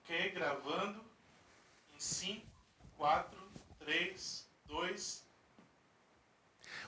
Ok, gravando. Em 5, 4, 3, 2.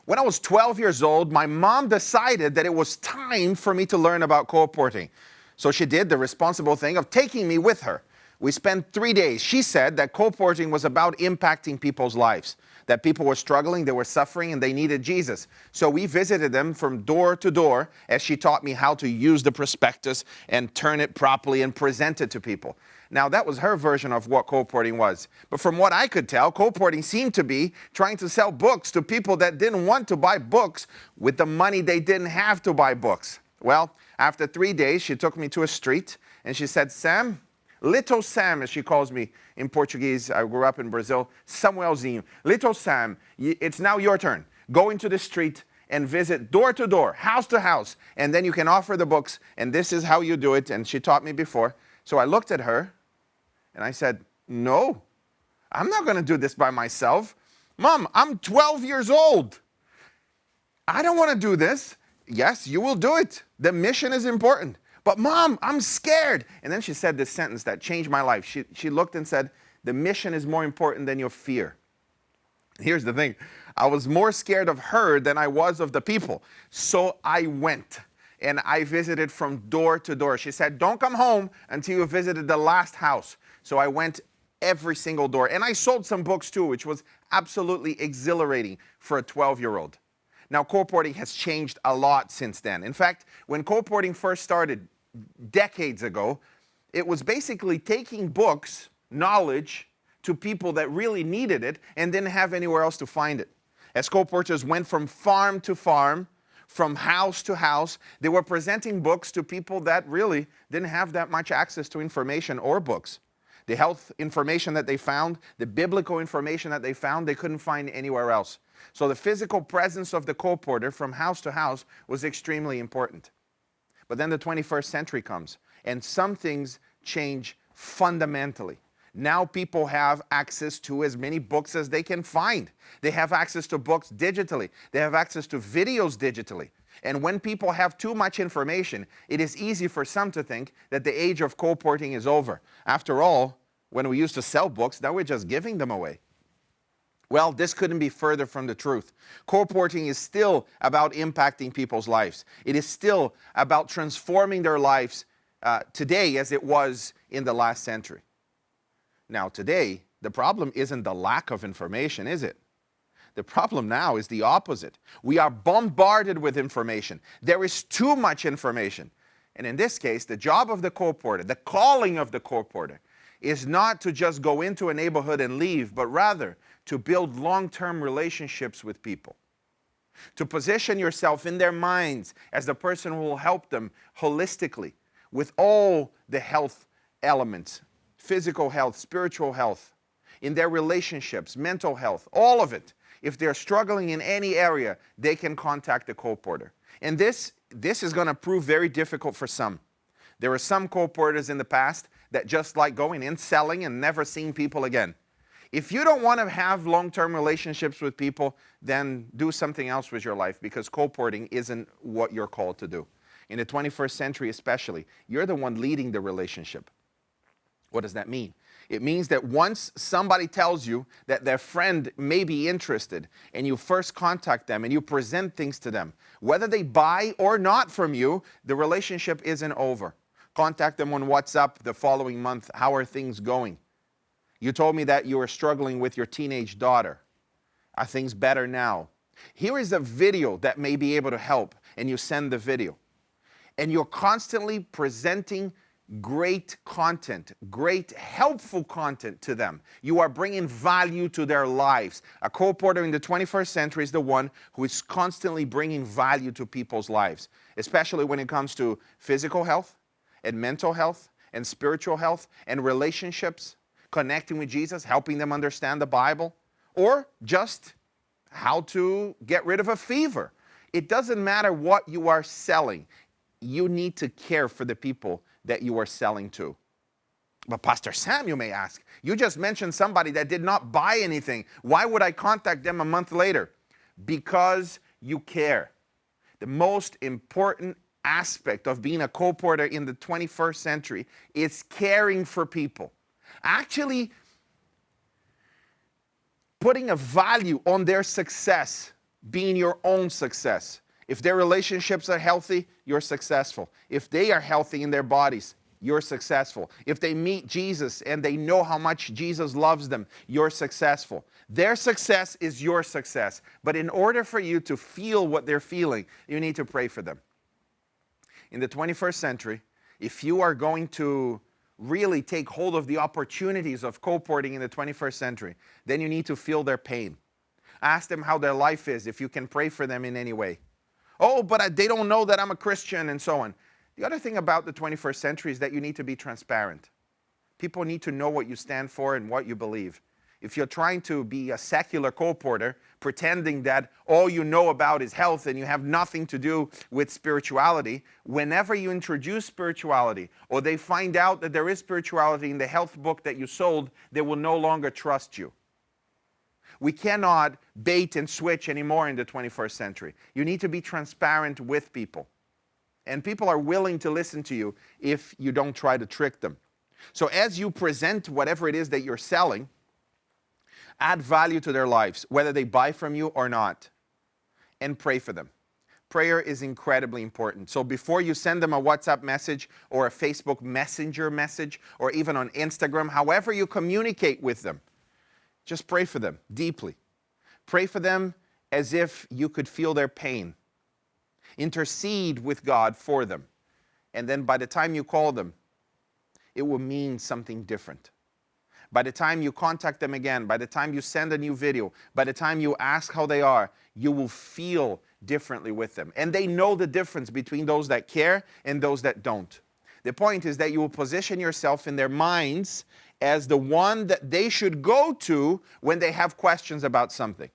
When I was 12 years old, my mom decided that it was time for me to learn about colporting. So she did the responsible thing of taking me with her. We spent 3 days. She said that colporting was about impacting people's lives, that people were struggling, they were suffering, and they needed Jesus. So we visited them from door to door as she taught me how to use the prospectus and turn it properly and present it to people. Now, that was her version of what colporting was. But from what I could tell, colporting seemed to be trying to sell books to people that didn't want to buy books with the money they didn't have to buy books. Well, after 3 days, she took me to a street and she said, Sam, Little Sam, as she calls me in Portuguese, I grew up in Brazil, Samuelzinho. Little Sam, it's now your turn. Go into the street and visit door to door, house to house, and then you can offer the books, and this is how you do it. And she taught me before. So I looked at her, and I said, no, I'm not going to do this by myself. Mom, I'm 12 years old. I don't want to do this. Yes, you will do it. The mission is important. But Mom, I'm scared. And then she said this sentence that changed my life. She looked and said, the mission is more important than your fear. Here's the thing. I was more scared of her than I was of the people. So I went and I visited from door to door. She said, don't come home until you visited the last house. So I went every single door. And I sold some books too, which was absolutely exhilarating for a 12-year-old. Now, colporting has changed a lot since then. In fact, when colporting first started decades ago, it was basically taking books, knowledge, to people that really needed it and didn't have anywhere else to find it. As colporteurs went from farm to farm, from house to house, they were presenting books to people that really didn't have that much access to information or books. The health information that they found, the biblical information that they found, they couldn't find anywhere else. So the physical presence of the colporteur from house to house was extremely important. But then the 21st century comes, and some things change fundamentally. Now people have access to as many books as they can find. They have access to books digitally. They have access to videos digitally. And when people have too much information, it is easy for some to think that the age of colporting is over. After all, when we used to sell books, now we're just giving them away. Well, this couldn't be further from the truth. Colporting is still about impacting people's lives. It is still about transforming their lives today as it was in the last century. Now, today, the problem isn't the lack of information, is it? The problem now is the opposite. We are bombarded with information. There is too much information. And in this case, the job of the colporteur, the calling of the colporteur, is not to just go into a neighborhood and leave, but rather to build long-term relationships with people. To position yourself in their minds as the person who will help them holistically with all the health elements, physical health, spiritual health, in their relationships, mental health, all of it. If they're struggling in any area, they can contact the colporteur. And this is going to prove very difficult for some. There were some colporteurs in the past that just like going in, selling, and never seeing people again. If you don't want to have long-term relationships with people, then do something else with your life, because colporting isn't what you're called to do. In the 21st century especially, you're the one leading the relationship. What does that mean? It means that once somebody tells you that their friend may be interested, and you first contact them and you present things to them, whether they buy or not from you, the relationship isn't over. Contact them on WhatsApp the following month. How are things going? You told me that you were struggling with your teenage daughter. Are things better now? Here is a video that may be able to help, and you send the video. And you're constantly presenting great content, great helpful content to them. You are bringing value to their lives. A colporteur in the 21st century is the one who is constantly bringing value to people's lives, especially when it comes to physical health and mental health and spiritual health and relationships, connecting with Jesus, helping them understand the Bible, or just how to get rid of a fever. It doesn't matter what you are selling. You need to care for the people that you are selling to. But Pastor Sam, you may ask, you just mentioned somebody that did not buy anything. Why would I contact them a month later? Because you care. The most important aspect of being a co-porter in the 21st century is caring for people. Actually putting a value on their success being your own success. If their relationships are healthy, you're successful. If they are healthy in their bodies, you're successful. If they meet Jesus and they know how much Jesus loves them, you're successful. Their success is your success. But in order for you to feel what they're feeling, you need to pray for them. In the 21st century, if you are going to really take hold of the opportunities of co-porting in the 21st century, then you need to feel their pain. Ask them how their life is, if you can pray for them in any way. Oh, but they don't know that I'm a Christian, and so on. The other thing about the 21st century is that you need to be transparent. People need to know what you stand for and what you believe. If you're trying to be a secular co-porter, pretending that all you know about is health and you have nothing to do with spirituality, whenever you introduce spirituality or they find out that there is spirituality in the health book that you sold, they will no longer trust you. We cannot bait and switch anymore in the 21st century. You need to be transparent with people. And people are willing to listen to you if you don't try to trick them. So as you present whatever it is that you're selling, add value to their lives, whether they buy from you or not, and pray for them. Prayer is incredibly important. So before you send them a WhatsApp message or a Facebook Messenger message or even on Instagram, however you communicate with them, just pray for them deeply. Pray for them as if you could feel their pain. Intercede with God for them. And then by the time you call them, it will mean something different. By the time you contact them again, by the time you send a new video, by the time you ask how they are, you will feel differently with them. And they know the difference between those that care and those that don't. The point is that you will position yourself in their minds as the one that they should go to when they have questions about something.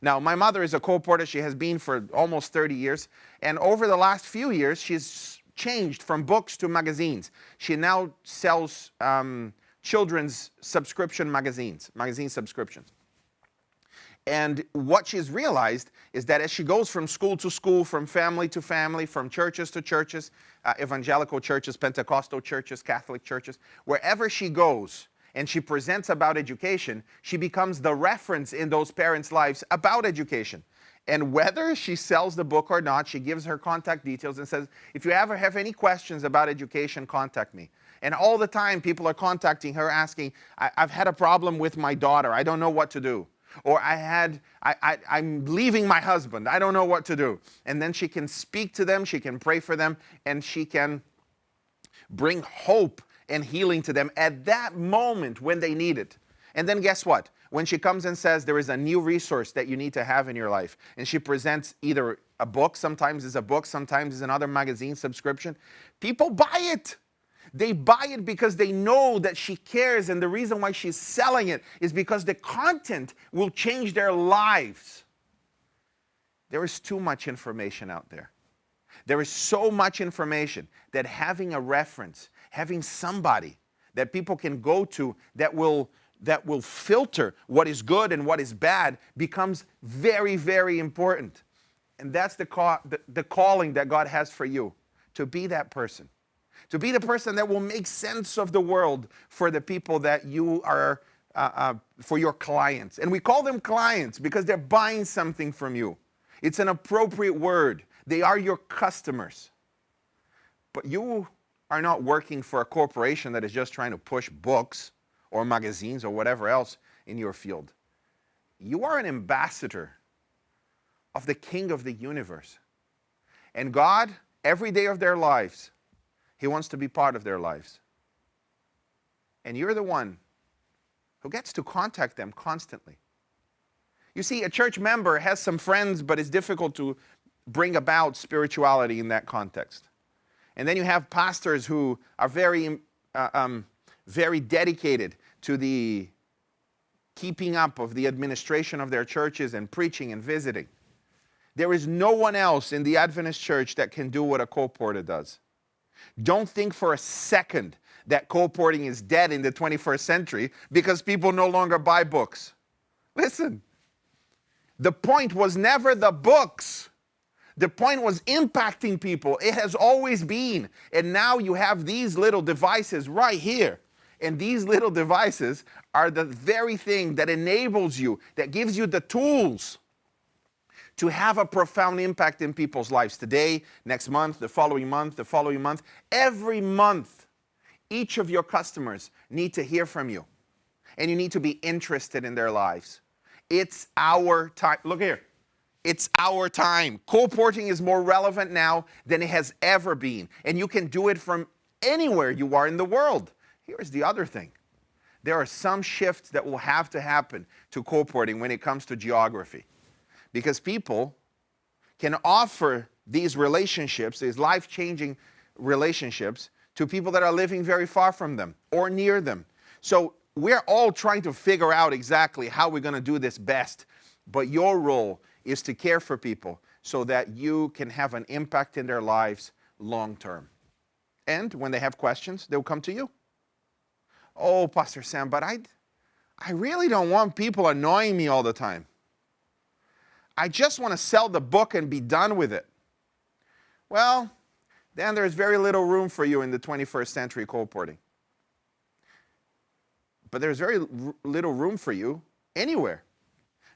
Now, my mother is a co-porter. She has been for almost 30 years. And over the last few years, she's changed from books to magazines. She now sells children's subscription magazines, magazine subscriptions. And what she's realized is that as she goes from school to school, from family to family, from churches to churches, evangelical churches, Pentecostal churches, Catholic churches, wherever she goes and she presents about education, she becomes the reference in those parents' lives about education. And whether she sells the book or not, she gives her contact details and says, if you ever have any questions about education, contact me. And all the time, people are contacting her asking, I've had a problem with my daughter. I don't know what to do. Or I'm leaving my husband. I don't know what to do. And then she can speak to them, she can pray for them, and she can bring hope and healing to them at that moment when they need it. And then guess what? When she comes and says there is a new resource that you need to have in your life, and she presents either a book, sometimes it's a book, sometimes it's another magazine subscription, people buy it. They buy it because they know that she cares, and the reason why she's selling it is because the content will change their lives. There is too much information out there. There is so much information that having a reference, having somebody that people can go to that will filter what is good and what is bad becomes very, very important. And that's the calling that God has for you, to be that person. To be the person that will make sense of the world for the people that you are, for your clients. And we call them clients because they're buying something from you. It's an appropriate word. They are your customers. But you are not working for a corporation that is just trying to push books or magazines or whatever else in your field. You are an ambassador of the King of the universe. And God, every day of their lives, He wants to be part of their lives. And you're the one who gets to contact them constantly. You see, a church member has some friends, but it's difficult to bring about spirituality in that context. And then you have pastors who are very dedicated to the keeping up of the administration of their churches and preaching and visiting. There is no one else in the Adventist church that can do what a co-porter does. Don't think for a second that co-porting is dead in the 21st century because people no longer buy books. Listen, the point was never the books. The point was impacting people. It has always been. And now you have these little devices right here. And these little devices are the very thing that enables you, that gives you the tools to have a profound impact in people's lives. Today, next month, the following month, the following month. Every month, each of your customers need to hear from you. And you need to be interested in their lives. It's our time. Look here. It's our time. Colporting is more relevant now than it has ever been. And you can do it from anywhere you are in the world. Here's the other thing. There are some shifts that will have to happen to colporting when it comes to geography. Because people can offer these relationships, these life-changing relationships, to people that are living very far from them or near them. So we're all trying to figure out exactly how we're going to do this best. But your role is to care for people so that you can have an impact in their lives long term. And when they have questions, they'll come to you. Oh, Pastor Sam, but I really don't want people annoying me all the time. I just want to sell the book and be done with it. Well, then there's very little room for you in the 21st century colporting. But there's very little room for you anywhere.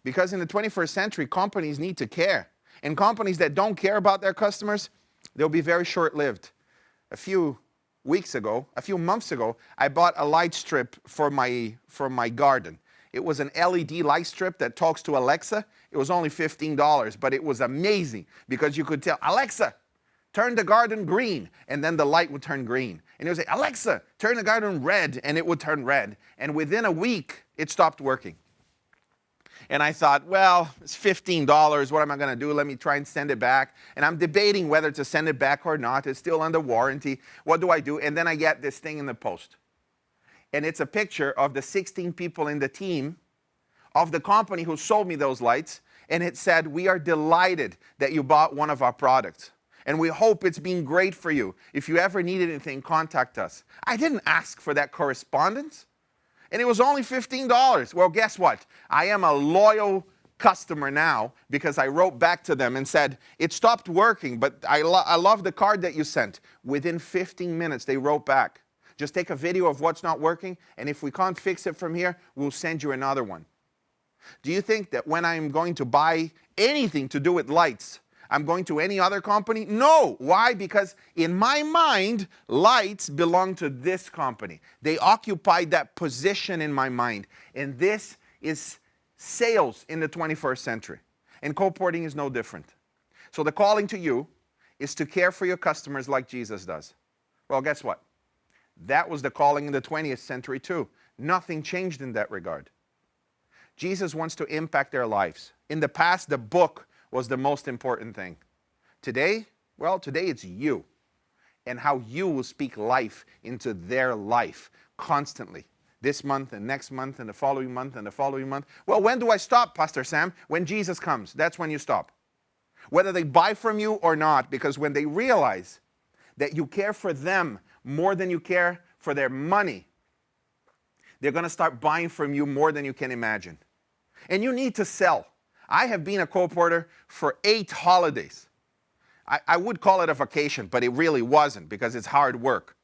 Because in the 21st century, companies need to care. And companies that don't care about their customers, they'll be very short-lived. A few months ago, I bought a light strip for my garden. It was an LED light strip that talks to Alexa. It was only $15, but it was amazing because you could tell, Alexa, turn the garden green, and then the light would turn green. And it would say, Alexa, turn the garden red, and it would turn red. And within a week, it stopped working. And I thought, well, it's $15. What am I going to do? Let me try and send it back. And I'm debating whether to send it back or not. It's still under warranty. What do I do? And then I get this thing in the post. And it's a picture of the 16 people in the team of the company who sold me those lights. And it said, we are delighted that you bought one of our products. And we hope it's been great for you. If you ever need anything, contact us. I didn't ask for that correspondence. And it was only $15. Well, guess what? I am a loyal customer now because I wrote back to them and said, it stopped working, but I love the card that you sent. Within 15 minutes, they wrote back. Just take a video of what's not working, and if we can't fix it from here, we'll send you another one. Do you think that when I'm going to buy anything to do with lights, I'm going to any other company? No. Why? Because in my mind, lights belong to this company. They occupy that position in my mind. And this is sales in the 21st century. And colporting is no different. So the calling to you is to care for your customers like Jesus does. Well, guess what? That was the calling in the 20th century too. Nothing changed in that regard. Jesus wants to impact their lives. In the past, the book was the most important thing. Today, well, today it's you and how you will speak life into their life constantly. This month and next month and the following month and the following month. Well, when do I stop, Pastor Sam? When Jesus comes. That's when you stop. Whether they buy from you or not, because when they realize that you care for them more than you care for their money, they're going to start buying from you more than you can imagine. And you need to sell. I have been a colporter for 8 holidays. I would call it a vacation, but it really wasn't because it's hard work.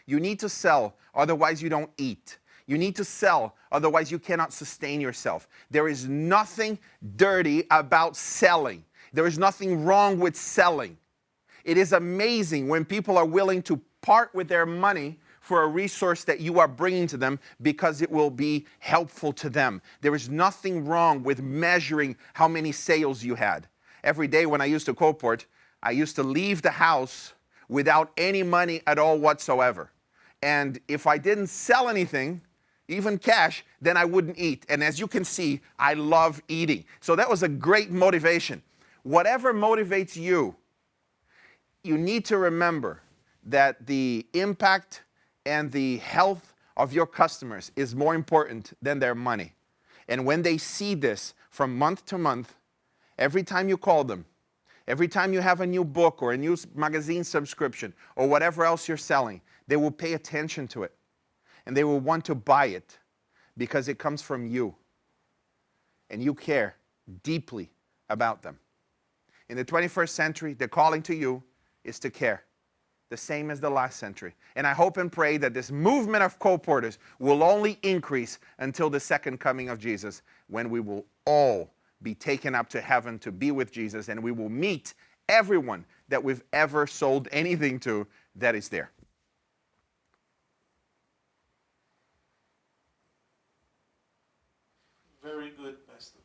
You need to sell, otherwise you don't eat. You need to sell, otherwise you cannot sustain yourself. There is nothing dirty about selling. There is nothing wrong with selling. It is amazing when people are willing to part with their money for a resource that you are bringing to them because it will be helpful to them. There is nothing wrong with measuring how many sales you had. Every day when I used to colport, I used to leave the house without any money at all whatsoever. And if I didn't sell anything, even cash, then I wouldn't eat. And as you can see, I love eating. So that was a great motivation. Whatever motivates you, you need to remember that the impact and the health of your customers is more important than their money. And when they see this from month to month, every time you call them, every time you have a new book or a new magazine subscription or whatever else you're selling, they will pay attention to it. And they will want to buy it because it comes from you. And you care deeply about them. In the 21st century, the calling to you is to care, the same as the last century. And I hope and pray that this movement of co-porters will only increase until the second coming of Jesus, when we will all be taken up to heaven to be with Jesus, and we will meet everyone that we've ever sold anything to that is there. Very good, Pastor.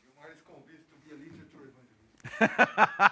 You're mais convinced to be a literature evangelist.